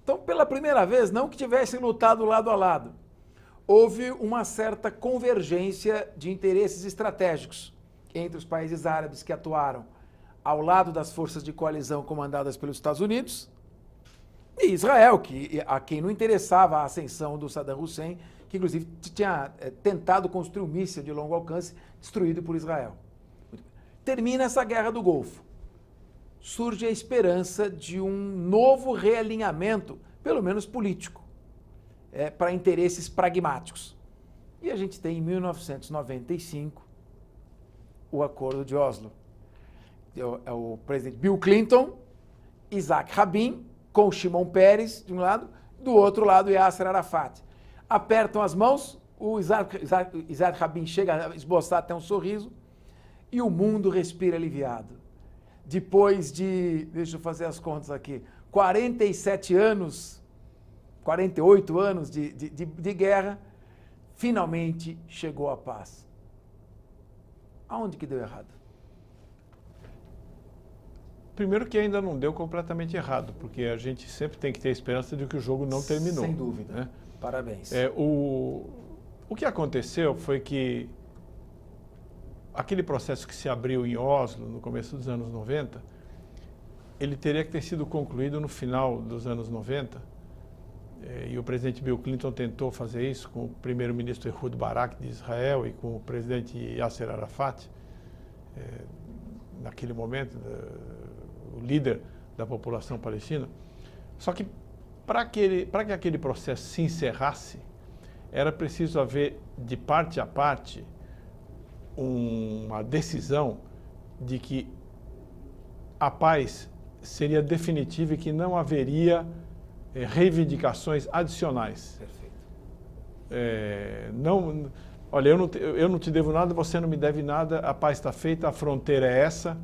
Então, pela primeira vez, não que tivessem lutado lado a lado, houve uma certa convergência de interesses estratégicos entre os países árabes que atuaram ao lado das forças de coalizão comandadas pelos Estados Unidos e Israel, a quem não interessava a ascensão do Saddam Hussein, que inclusive tinha tentado construir um míssil de longo alcance destruído por Israel. Termina essa Guerra do Golfo. Surge a esperança de um novo realinhamento, pelo menos político, para interesses pragmáticos. E a gente tem em 1995 o Acordo de Oslo. É o presidente Bill Clinton, Isaac Rabin, com Shimon Peres de um lado, do outro lado Yasser Arafat. Apertam as mãos, o Isaac Rabin chega a esboçar até um sorriso e o mundo respira aliviado. Depois de, deixa eu fazer as contas aqui, 48 anos de guerra, finalmente chegou a paz. Aonde que deu errado? Primeiro que ainda não deu completamente errado, porque a gente sempre tem que ter a esperança de que o jogo não terminou. Sem dúvida. Né? Parabéns. O que aconteceu foi que aquele processo que se abriu em Oslo, no começo dos anos 90, ele teria que ter sido concluído no final dos anos 90, e o presidente Bill Clinton tentou fazer isso com o primeiro-ministro Ehud Barak de Israel e com o presidente Yasser Arafat, naquele momento, o líder da população palestina. Só que para que aquele processo se encerrasse, era preciso haver, de parte a parte, uma decisão de que a paz seria definitiva e que não haveria reivindicações adicionais. Perfeito. Olha, eu não te devo nada, você não me deve nada, a paz está feita, a fronteira é essa,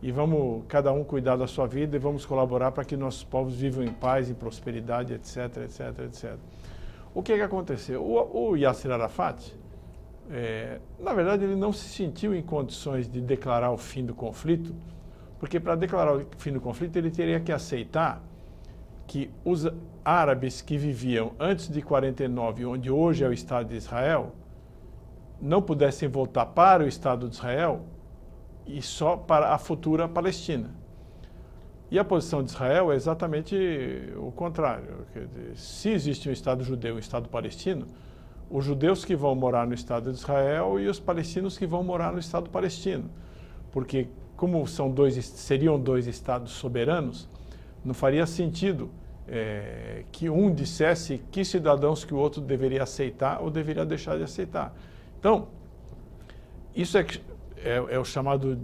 e vamos cada um cuidar da sua vida e vamos colaborar para que nossos povos vivam em paz, em prosperidade, etc, etc, etc. O que aconteceu? O Yasser Arafat, na verdade, ele não se sentiu em condições de declarar o fim do conflito, porque para declarar o fim do conflito ele teria que aceitar que os árabes que viviam antes de 49, onde hoje é o Estado de Israel, não pudessem voltar para o Estado de Israel e só para a futura Palestina. E a posição de Israel é exatamente o contrário. Quer dizer, se existe um Estado judeu e um Estado palestino, os judeus que vão morar no Estado de Israel e os palestinos que vão morar no Estado palestino. Porque, como seriam dois Estados soberanos, não faria sentido que um dissesse que cidadãos que o outro deveria aceitar ou deveria deixar de aceitar. Então, isso é o chamado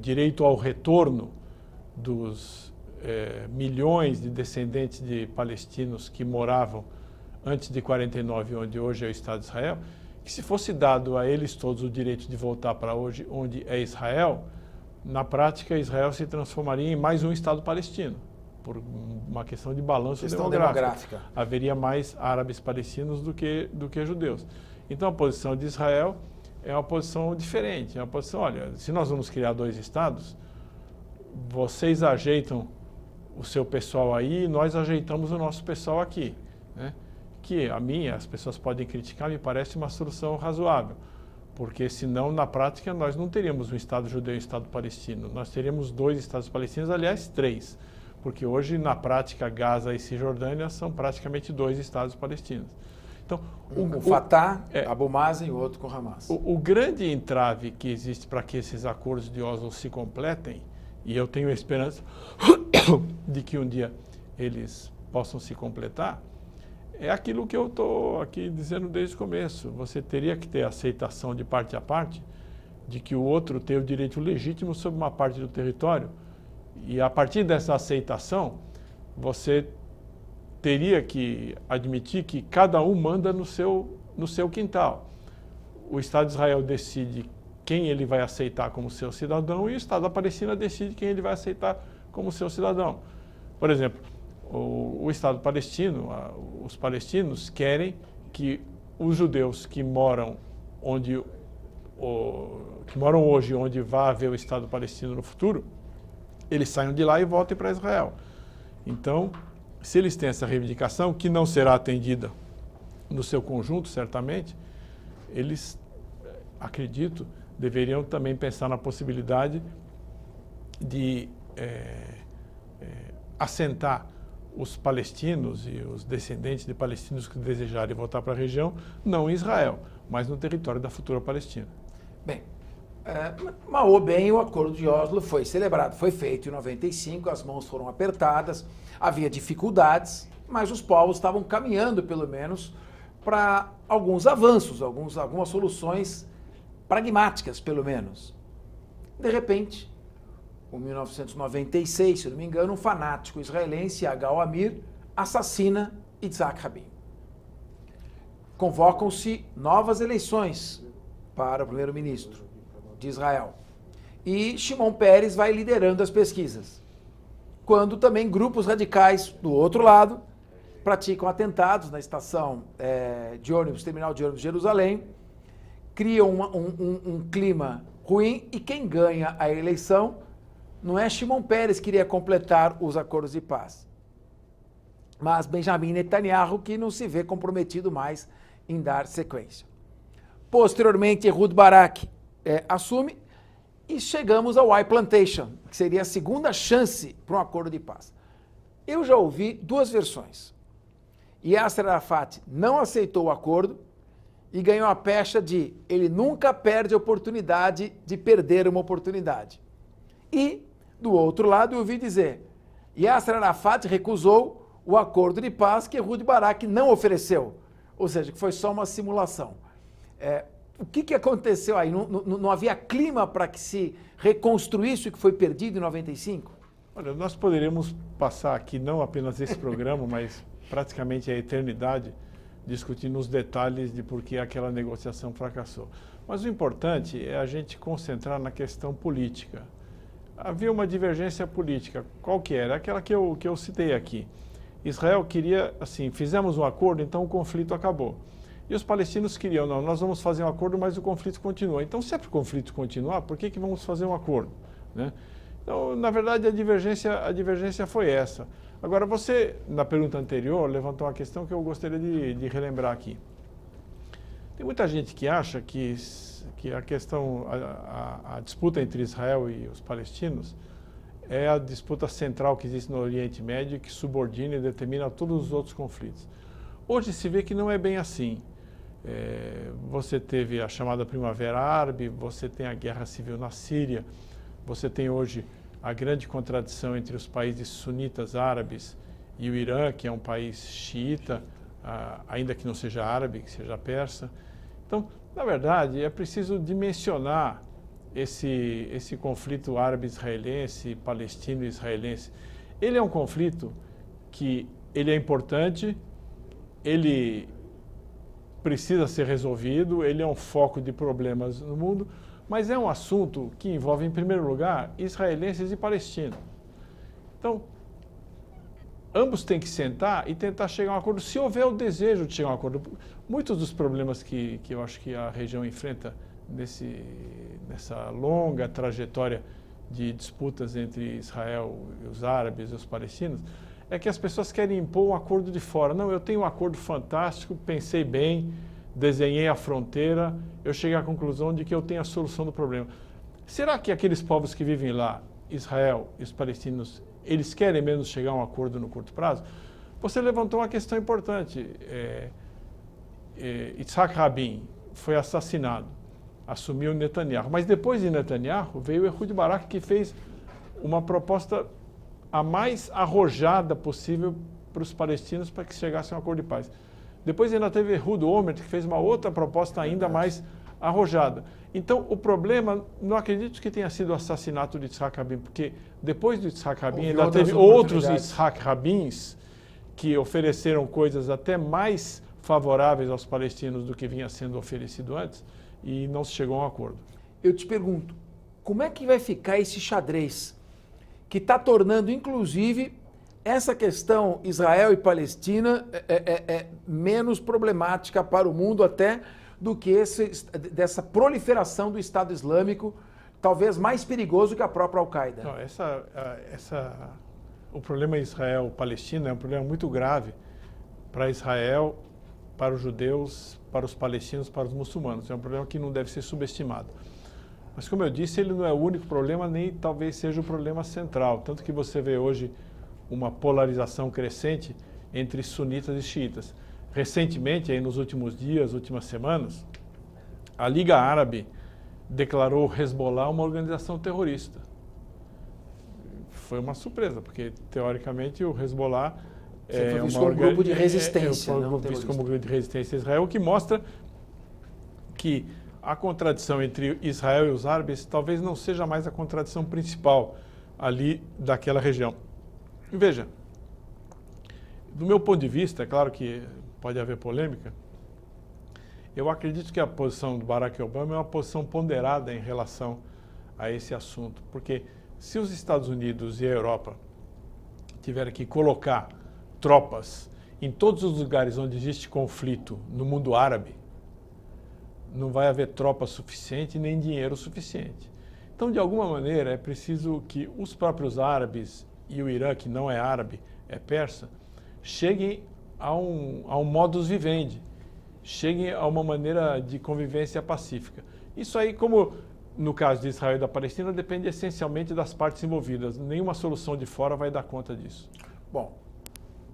direito ao retorno dos milhões de descendentes de palestinos que moravam antes de 49, onde hoje é o Estado de Israel, que se fosse dado a eles todos o direito de voltar para hoje, onde é Israel, na prática Israel se transformaria em mais um Estado palestino, por uma questão de balanço demográfico. Haveria mais árabes palestinos do que judeus. Então a posição de Israel é uma posição diferente, é uma posição, olha, se nós vamos criar dois Estados, vocês ajeitam o seu pessoal aí e nós ajeitamos o nosso pessoal aqui, né? Que as pessoas podem criticar, me parece uma solução razoável, porque senão, na prática, nós não teríamos um Estado judeu e um Estado palestino, nós teríamos dois Estados palestinos, aliás, três, porque hoje, na prática, Gaza e Cisjordânia são praticamente dois Estados palestinos. Então, o Fatah, Abu Mazen e o outro com Hamas. O grande entrave que existe para que esses acordos de Oslo se completem, e eu tenho a esperança de que um dia eles possam se completar, é aquilo que eu estou aqui dizendo desde o começo. Você teria que ter aceitação de parte a parte de que o outro tem o direito legítimo sobre uma parte do território, e a partir dessa aceitação, você teria que admitir que cada um manda no seu quintal. O Estado de Israel decide quem ele vai aceitar como seu cidadão e o Estado da Palestina decide quem ele vai aceitar como seu cidadão. Por exemplo, o Estado palestino, os palestinos querem que os judeus que moram hoje, onde vai haver o Estado palestino no futuro, eles saiam de lá e voltem para Israel. Então, se eles têm essa reivindicação, que não será atendida no seu conjunto, certamente, eles, acredito, deveriam também pensar na possibilidade de assentar os palestinos e os descendentes de palestinos que desejarem voltar para a região, não em Israel, mas no território da futura Palestina. Bem, mal ou bem, o Acordo de Oslo foi celebrado, foi feito em 95, as mãos foram apertadas, havia dificuldades, mas os povos estavam caminhando, pelo menos, para alguns avanços, algumas soluções pragmáticas, pelo menos. De repente, em 1996, se não me engano, um fanático israelense, Yagal Amir, assassina Yitzhak Rabin. Convocam-se novas eleições para o primeiro-ministro de Israel. E Shimon Peres vai liderando as pesquisas. Quando também grupos radicais do outro lado praticam atentados na estação de ônibus, terminal de ônibus de Jerusalém, criam um clima ruim, e quem ganha a eleição não é Shimon Peres que iria completar os acordos de paz, mas Benjamin Netanyahu, que não se vê comprometido mais em dar sequência. Posteriormente, Ehud Barak assume e chegamos ao I-Plantation, que seria a segunda chance para um acordo de paz. Eu já ouvi duas versões. Yasser Arafat não aceitou o acordo e ganhou a pecha de ele nunca perde a oportunidade de perder uma oportunidade. E, do outro lado, eu ouvi dizer, Yasser Arafat recusou o acordo de paz que Ehud Barak não ofereceu, ou seja, que foi só uma simulação. O que aconteceu aí? Não havia clima para que se reconstruísse o que foi perdido em 95? Olha, nós poderíamos passar aqui não apenas esse programa, mas praticamente a eternidade, discutindo os detalhes de por que aquela negociação fracassou. Mas o importante é a gente concentrar na questão política. Havia uma divergência política. Qual que era? Aquela que eu citei aqui. Israel queria, assim, fizemos um acordo, então o conflito acabou. E os palestinos queriam, não, nós vamos fazer um acordo, mas o conflito continua. Então, se é para o conflito continuar, por que vamos fazer um acordo? Né? Então, na verdade, a divergência foi essa. Agora, você, na pergunta anterior, levantou uma questão que eu gostaria de relembrar aqui. Tem muita gente que acha que a questão, a disputa entre Israel e os palestinos é a disputa central que existe no Oriente Médio, que subordina e determina todos os outros conflitos. Hoje se vê que não é bem assim. Você teve a chamada Primavera Árabe, você tem a guerra civil na Síria, você tem hoje a grande contradição entre os países sunitas árabes e o Irã, que é um país xiita, ainda que não seja árabe, que seja persa. Então, na verdade, é preciso dimensionar esse conflito árabe-israelense, palestino-israelense. Ele é um conflito que ele é importante, ele precisa ser resolvido, ele é um foco de problemas no mundo, mas é um assunto que envolve, em primeiro lugar, israelenses e palestinos. Então, ambos têm que sentar e tentar chegar a um acordo, se houver o desejo de chegar a um acordo. Muitos dos problemas que eu acho que a região enfrenta nessa longa trajetória de disputas entre Israel, os árabes e os palestinos, é que as pessoas querem impor um acordo de fora. Não, eu tenho um acordo fantástico, pensei bem, desenhei a fronteira, eu cheguei à conclusão de que eu tenho a solução do problema. Será que aqueles povos que vivem lá, Israel e os palestinos, eles querem mesmo chegar a um acordo no curto prazo? Você levantou uma questão importante. Yitzhak Rabin foi assassinado, assumiu Netanyahu, mas depois de Netanyahu veio Ehud Barak, que fez uma proposta a mais arrojada possível para os palestinos para que chegasse a um acordo de paz. Depois ainda teve Ehud Olmert, que fez uma outra proposta ainda mais arrojada. Então, o problema, não acredito que tenha sido o assassinato de Yitzhak Rabin, porque depois do Yitzhak Rabin ainda teve outros Yitzhak Rabins que ofereceram coisas até mais favoráveis aos palestinos do que vinha sendo oferecido antes, e não se chegou a um acordo. Eu te pergunto, como é que vai ficar esse xadrez que está tornando, inclusive, essa questão Israel e Palestina menos problemática para o mundo até do que dessa proliferação do Estado Islâmico, talvez mais perigoso que a própria Al-Qaeda? Não, o problema Israel-Palestina é um problema muito grave para Israel, para os judeus, para os palestinos, para os muçulmanos. É um problema que não deve ser subestimado. Mas, como eu disse, ele não é o único problema, nem talvez seja o problema central. Tanto que você vê hoje uma polarização crescente entre sunitas e xiitas. Recentemente, aí nos últimos dias, últimas semanas, a Liga Árabe declarou o Hezbollah uma organização terrorista. Foi uma surpresa, porque, teoricamente, o Hezbollah é um grupo de resistência. Visto como grupo de resistência a Israel, o que mostra que a contradição entre Israel e os árabes talvez não seja mais a contradição principal ali daquela região. E veja, do meu ponto de vista, é claro que pode haver polêmica, eu acredito que a posição do Barack Obama é uma posição ponderada em relação a esse assunto, porque se os Estados Unidos e a Europa tiverem que colocar tropas em todos os lugares onde existe conflito no mundo árabe, não vai haver tropa suficiente nem dinheiro suficiente. Então, de alguma maneira, é preciso que os próprios árabes e o Irã, que não é árabe, é persa, cheguem a um modus vivendi, cheguem a uma maneira de convivência pacífica. Isso aí, como no caso de Israel e da Palestina, depende essencialmente das partes envolvidas. Nenhuma solução de fora vai dar conta disso. Bom,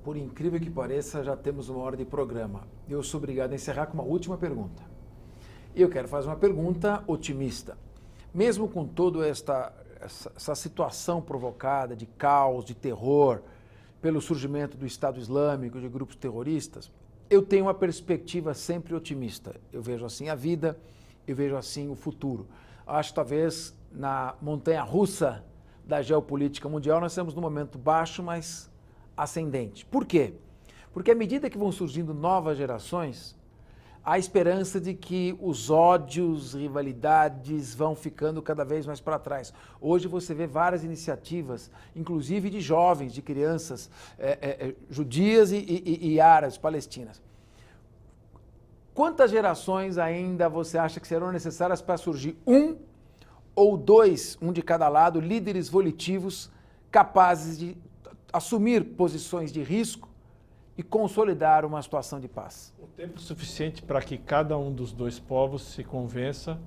por incrível que pareça, já temos uma hora de programa. Eu sou obrigado a encerrar com uma última pergunta. Eu quero fazer uma pergunta otimista. Mesmo com toda essa situação provocada de caos, de terror, pelo surgimento do Estado Islâmico, de grupos terroristas, eu tenho uma perspectiva sempre otimista. Eu vejo assim a vida, eu vejo assim o futuro. Acho que talvez na montanha-russa da geopolítica mundial nós estamos num momento baixo, mas ascendente. Por quê? Porque à medida que vão surgindo novas gerações, há esperança de que os ódios, rivalidades vão ficando cada vez mais para trás. Hoje você vê várias iniciativas, inclusive de jovens, de crianças judias e árabes, palestinas. Quantas gerações ainda você acha que serão necessárias para surgir um ou dois, um de cada lado, líderes volitivos capazes de assumir posições de risco e consolidar uma situação de paz? O tempo suficiente para que cada um dos dois povos se convença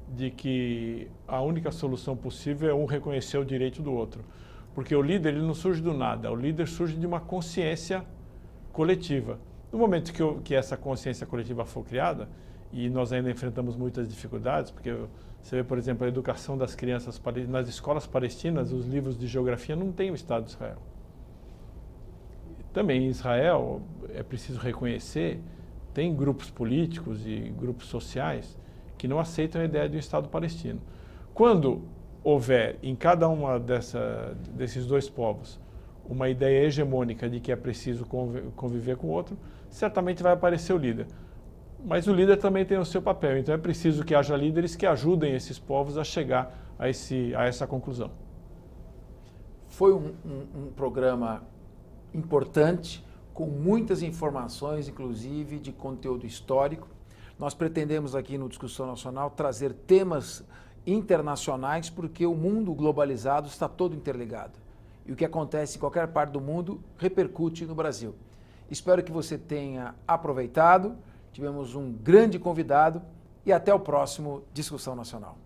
de que a única solução possível é um reconhecer o direito do outro. Porque o líder ele não surge do nada, o líder surge de uma consciência coletiva. No momento que essa consciência coletiva for criada, e nós ainda enfrentamos muitas dificuldades, porque você vê, por exemplo, a educação das crianças nas escolas palestinas, os livros de geografia não têm o Estado de Israel. Também em Israel, é preciso reconhecer, tem grupos políticos e grupos sociais que não aceitam a ideia de um Estado palestino. Quando houver em cada uma desses dois povos uma ideia hegemônica de que é preciso conviver com o outro, certamente vai aparecer o líder. Mas o líder também tem o seu papel, então é preciso que haja líderes que ajudem esses povos a chegar a essa conclusão. Foi um programa importante, com muitas informações, inclusive de conteúdo histórico. Nós pretendemos aqui no Discussão Nacional trazer temas internacionais, porque o mundo globalizado está todo interligado. E o que acontece em qualquer parte do mundo repercute no Brasil. Espero que você tenha aproveitado. Tivemos um grande convidado e até o próximo Discussão Nacional.